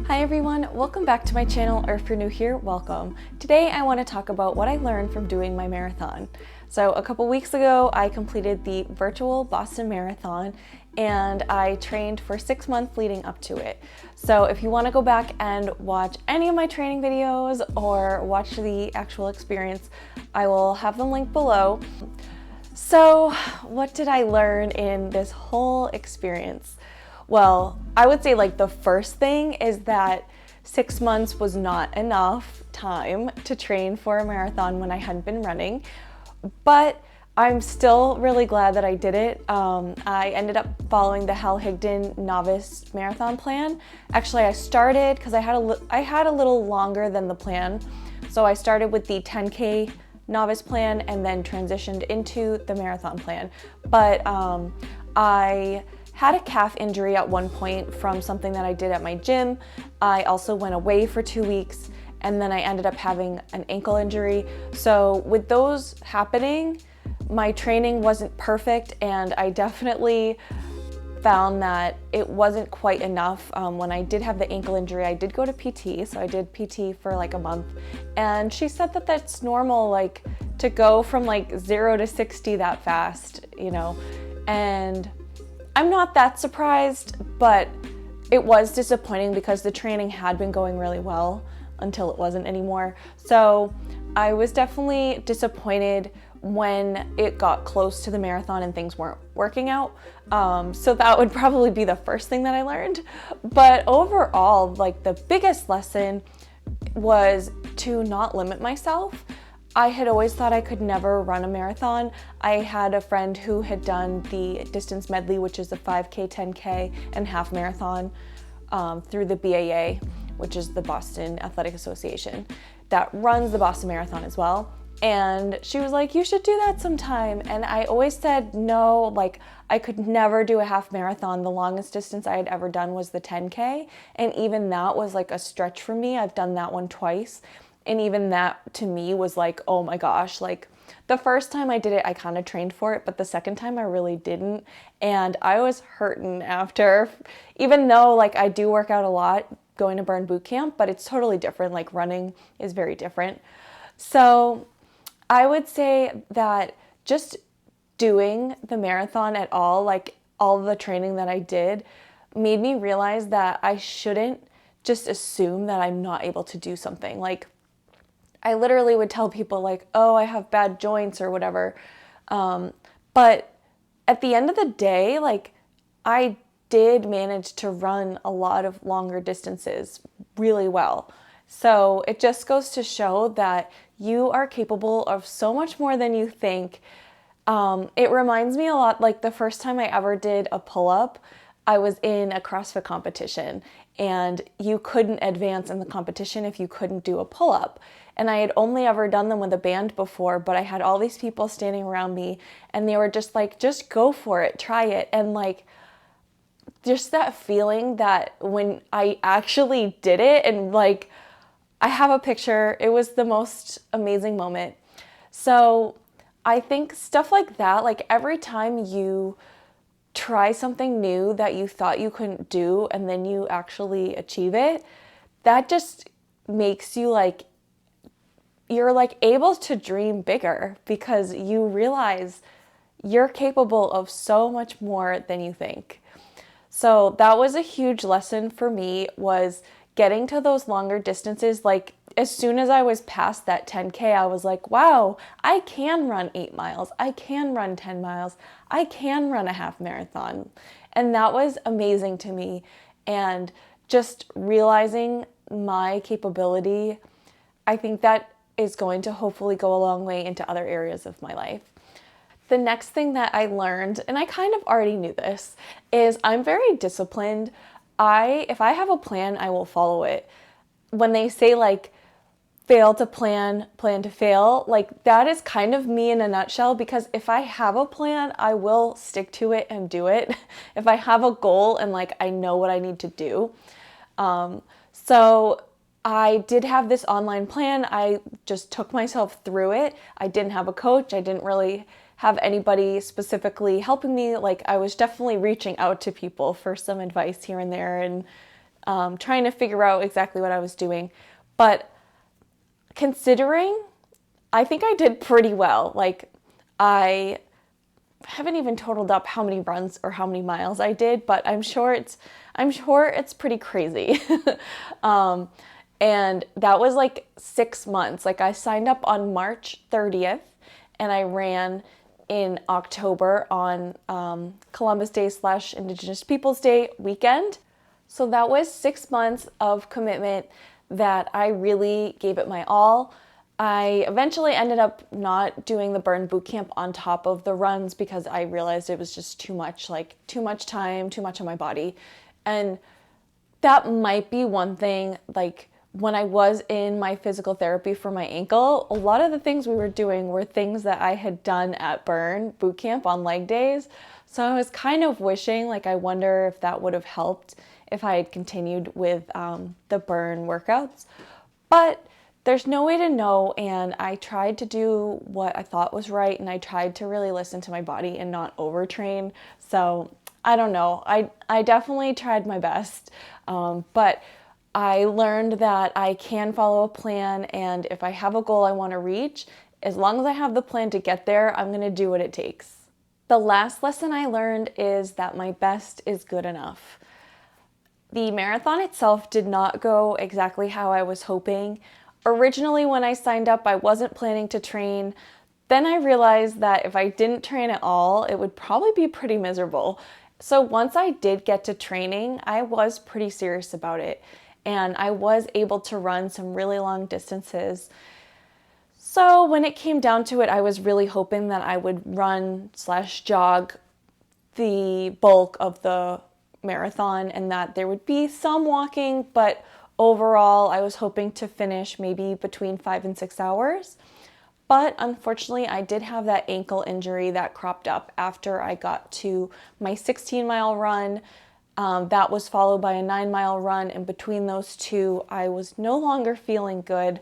Hi everyone, welcome back to my channel, or if you're new here, welcome. Today I want to talk about what I learned from doing my marathon. So a couple weeks ago I completed the virtual Boston Marathon and I trained for 6 months leading up to it. So if you want to go back and watch any of my training videos or watch the actual experience, I will have them linked below. So what did I learn in this whole experience? Well, I would say like the first thing is that 6 months was not enough time to train for a marathon when I hadn't been running, but I'm still really glad that I did it. I ended up following the Hal Higdon novice marathon plan. Actually, I started because I had a little longer than the plan. So I started with the 10K novice plan and then transitioned into the marathon plan. But I had a calf injury at one point from something that I did at my gym. I also went away for 2 weeks and then I ended up having an ankle injury. So with those happening, my training wasn't perfect and I definitely found that it wasn't quite enough. When I did have the ankle injury, I did go to PT, so I did PT for like a month, and she said that that's normal, like to go from like 0 to 60 that fast, you know, and I'm not that surprised, but it was disappointing because the training had been going really well until it wasn't anymore. So I was definitely disappointed when it got close to the marathon and things weren't working out. So that would probably be the first thing that I learned. But overall, like the biggest lesson was to not limit myself. I had always thought I could never run a marathon. I had a friend who had done the distance medley, which is a 5K, 10K, and half marathon through the BAA, which is the Boston Athletic Association, that runs the Boston Marathon as well. And she was like, you should do that sometime. And I always said no, like I could never do a half marathon. The longest distance I had ever done was the 10K. And even that was like a stretch for me. I've done that one twice. And even that to me was like, oh my gosh, like the first time I did it, I kind of trained for it, but the second time I really didn't. And I was hurting after, even though like I do work out a lot going to Burn Boot Camp, but it's totally different. Like running is very different. So I would say that just doing the marathon at all, like all the training that I did, made me realize that I shouldn't just assume that I'm not able to do something. Like I literally would tell people like, oh, I have bad joints or whatever. But at the end of the day, like I did manage to run a lot of longer distances really well. So it just goes to show that you are capable of so much more than you think. It reminds me a lot, like the first time I ever did a pull-up, I was in a CrossFit competition and you couldn't advance in the competition if you couldn't do a pull-up. And I had only ever done them with a band before, but I had all these people standing around me and they were just like, just go for it, try it. And like, just that feeling that when I actually did it and like, I have a picture, it was the most amazing moment. So I think stuff like that, like every time you try something new that you thought you couldn't do and then you actually achieve it, that just makes you like, you're like able to dream bigger because you realize you're capable of so much more than you think. So that was a huge lesson for me, was getting to those longer distances. Like as soon as I was past that 10K, I was like, wow, I can run 8 miles. I can run 10 miles. I can run a half marathon. And that was amazing to me. And just realizing my capability, I think that is going to hopefully go a long way into other areas of my life. The next thing that I learned, and I kind of already knew this, is I'm very disciplined. If I have a plan, I will follow it. When they say like, fail to plan, plan to fail, like that is kind of me in a nutshell, because if I have a plan, I will stick to it and do it. If I have a goal and like I know what I need to do. So I did have this online plan. I just took myself through it. I didn't have a coach. I didn't really have anybody specifically helping me. Like I was definitely reaching out to people for some advice here and there, and trying to figure out exactly what I was doing. But considering, I think I did pretty well. Like, I haven't even totaled up how many runs or how many miles I did, but I'm sure it's pretty crazy. And that was like 6 months. Like, I signed up on March 30th and I ran in October on Columbus Day / Indigenous Peoples Day weekend. So that was 6 months of commitment that I really gave it my all. I eventually ended up not doing the burn boot camp on top of the runs because I realized it was just too much, like too much time, too much on my body. And that might be one thing, like when I was in my physical therapy for my ankle, a lot of the things we were doing were things that I had done at burn boot camp on leg days. So I was kind of wishing, like, I wonder if that would have helped if I had continued with the burn workouts. But there's no way to know, and I tried to do what I thought was right, and I tried to really listen to my body and not overtrain. So I don't know. I definitely tried my best, but I learned that I can follow a plan, and if I have a goal I want to reach, as long as I have the plan to get there, I'm going to do what it takes. The last lesson I learned is that my best is good enough. The marathon itself did not go exactly how I was hoping. Originally, when I signed up, I wasn't planning to train. Then I realized that if I didn't train at all, it would probably be pretty miserable. So once I did get to training, I was pretty serious about it. And I was able to run some really long distances. So when it came down to it, I was really hoping that I would run / jog the bulk of the marathon and that there would be some walking, but overall I was hoping to finish maybe between 5 and 6 hours. But unfortunately, I did have that ankle injury that cropped up after I got to my 16-mile run. That was followed by a 9-mile run, and between those two, I was no longer feeling good.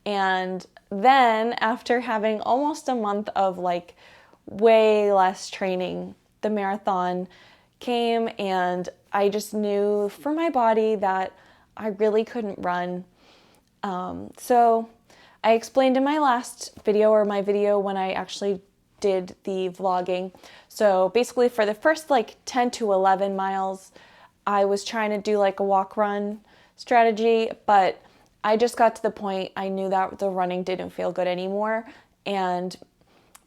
And then after having almost a month of like way less training, the marathon came, and I just knew for my body that I really couldn't run. So I explained in my last video, or my video when I actually did the vlogging. So basically for the first like 10 to 11 miles, I was trying to do like a walk run strategy, but I just got to the point I knew that the running didn't feel good anymore. And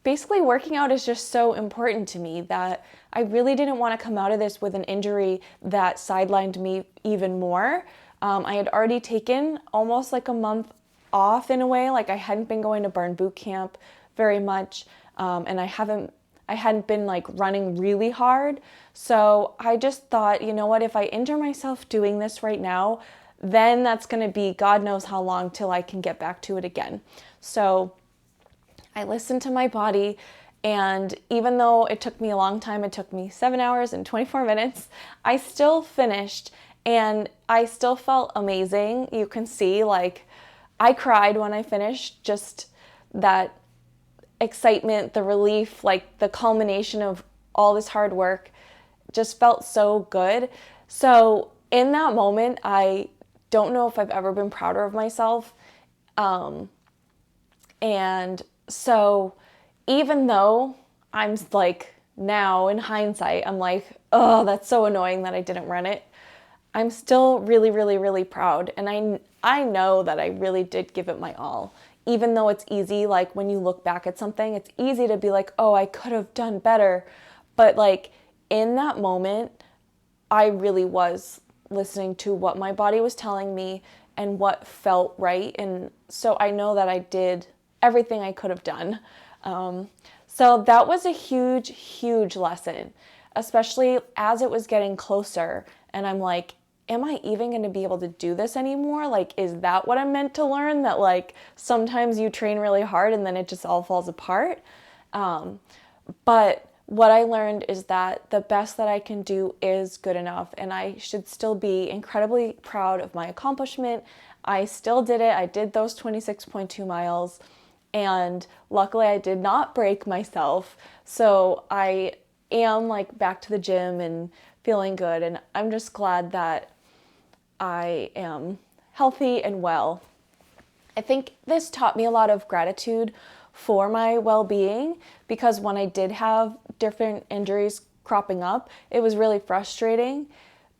basically working out is just so important to me that I really didn't want to come out of this with an injury that sidelined me even more. I had already taken almost like a month off in a way, like I hadn't been going to burn boot camp very much, and I hadn't been like running really hard. So I just thought, you know what, if I injure myself doing this right now, then that's going to be God knows how long till I can get back to it again. So I listened to my body, and even though it took me a long time, it took me 7 hours and 24 minutes, I still finished, and I still felt amazing. You can see, like, I cried when I finished, just that excitement, the relief, like the culmination of all this hard work just felt so good. So in that moment, I don't know if I've ever been prouder of myself. And so even though I'm like, now in hindsight, I'm like, oh, that's so annoying that I didn't run it, I'm still really, really, really proud. And I know that I really did give it my all. Even though it's easy, like when you look back at something, it's easy to be like, oh, I could have done better. But like in that moment, I really was listening to what my body was telling me and what felt right. And so I know that I did everything I could have done. So that was a huge, huge lesson, especially as it was getting closer. And I'm like, am I even going to be able to do this anymore? Like, is that what I'm meant to learn? That like sometimes you train really hard and then it just all falls apart. But what I learned is that the best that I can do is good enough, and I should still be incredibly proud of my accomplishment. I still did it. I did those 26.2 miles, and luckily I did not break myself. So I am like back to the gym and feeling good, and I'm just glad that I am healthy and well. I think this taught me a lot of gratitude for my well-being, because when I did have different injuries cropping up, it was really frustrating.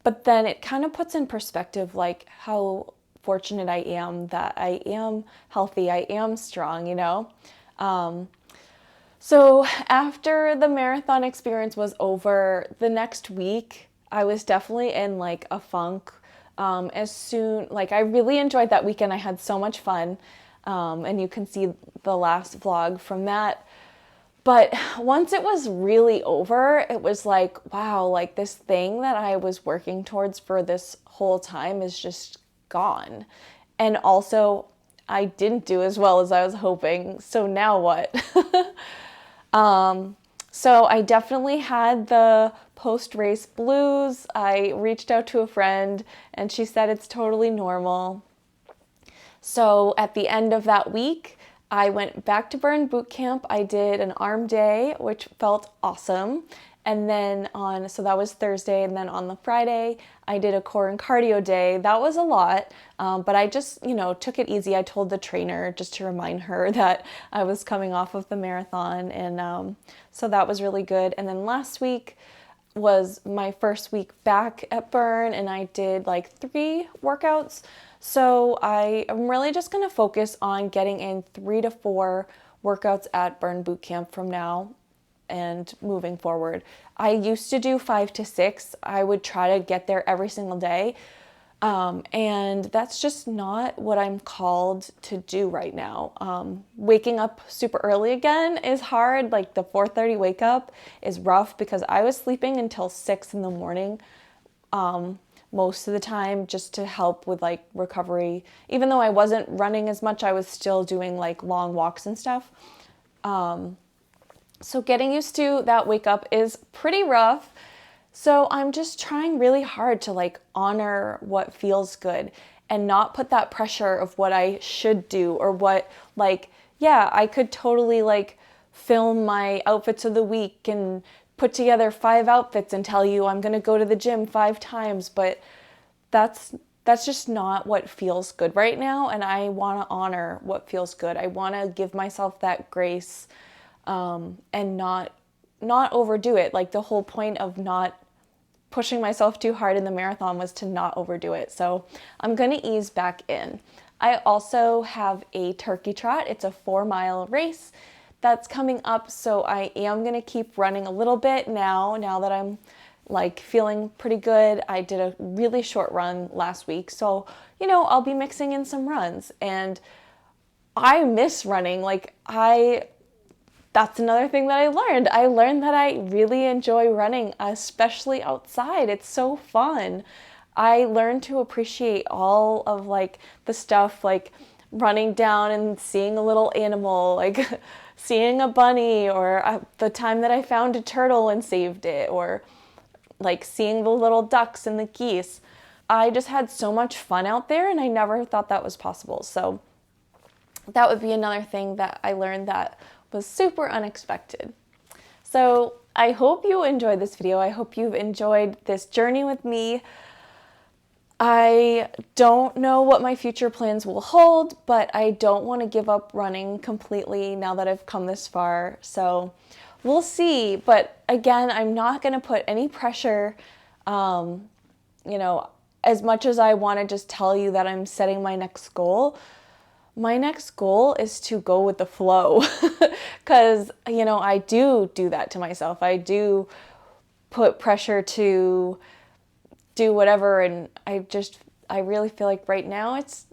But then it kind of puts in perspective like how fortunate I am that I am healthy, I am strong, you know? So after the marathon experience was over, the next week, I was definitely in like a funk. I really enjoyed that weekend. I had so much fun. And you can see the last vlog from that. But once it was really over, it was like, wow, like this thing that I was working towards for this whole time is just gone. And also, I didn't do as well as I was hoping. So now what? So I definitely had the post-race blues. I reached out to a friend and she said it's totally normal. So at the end of that week, I went back to burn boot camp. I did an arm day, which felt awesome. And then so that was Thursday. And then on the Friday, I did a core and cardio day. That was a lot, but I just, took it easy. I told the trainer just to remind her that I was coming off of the marathon. And so that was really good. And then last week was my first week back at Burn, and I did like 3 workouts. So I am really just going to focus on getting in 3 to 4 workouts at Burn Bootcamp from now and moving forward. I used to do 5 to 6. I would try to get there every single day. And that's just not what I'm called to do right now. Waking up super early again is hard. Like the 4:30 wake up is rough because I was sleeping until 6 in the morning. Most of the time, just to help with like recovery. Even though I wasn't running as much, I was still doing like long walks and stuff. So getting used to that wake up is pretty rough. So I'm just trying really hard to like honor what feels good and not put that pressure of what I should do or what I could totally like film my outfits of the week and put together 5 outfits and tell you I'm going to go to the gym 5 times, but that's just not what feels good right now. And I want to honor what feels good. I want to give myself that grace, and not overdo it. Like the whole point of not pushing myself too hard in the marathon was to not overdo it. So I'm going to ease back in. I also have a turkey trot. It's a 4-mile race that's coming up. So I am going to keep running a little bit now that I'm like feeling pretty good. I did a really short run last week. So, I'll be mixing in some runs, and I miss running. That's another thing that I learned. I learned that I really enjoy running, especially outside. It's so fun. I learned to appreciate all of like the stuff, like running down and seeing a little animal, like seeing a bunny, or the time that I found a turtle and saved it, or like seeing the little ducks and the geese. I just had so much fun out there, and I never thought that was possible. So that would be another thing that I learned that was super unexpected. So I hope you enjoyed this video. I hope you've enjoyed this journey with me. I don't know what my future plans will hold, but I don't want to give up running completely now that I've come this far. So we'll see. But again, I'm not going to put any pressure. As much as I want to just tell you that I'm setting my next goal is to go with the flow. Because, I do that to myself. I do put pressure to do whatever, and I really feel like right now it's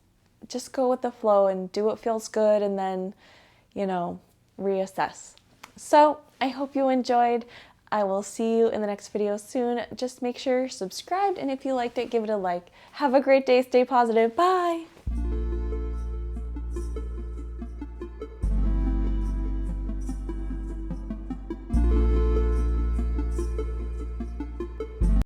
just go with the flow and do what feels good, and then, reassess. So I hope you enjoyed. I will see you in the next video soon. Just make sure you're subscribed, and if you liked it, give it a like. Have a great day. Stay positive. Bye.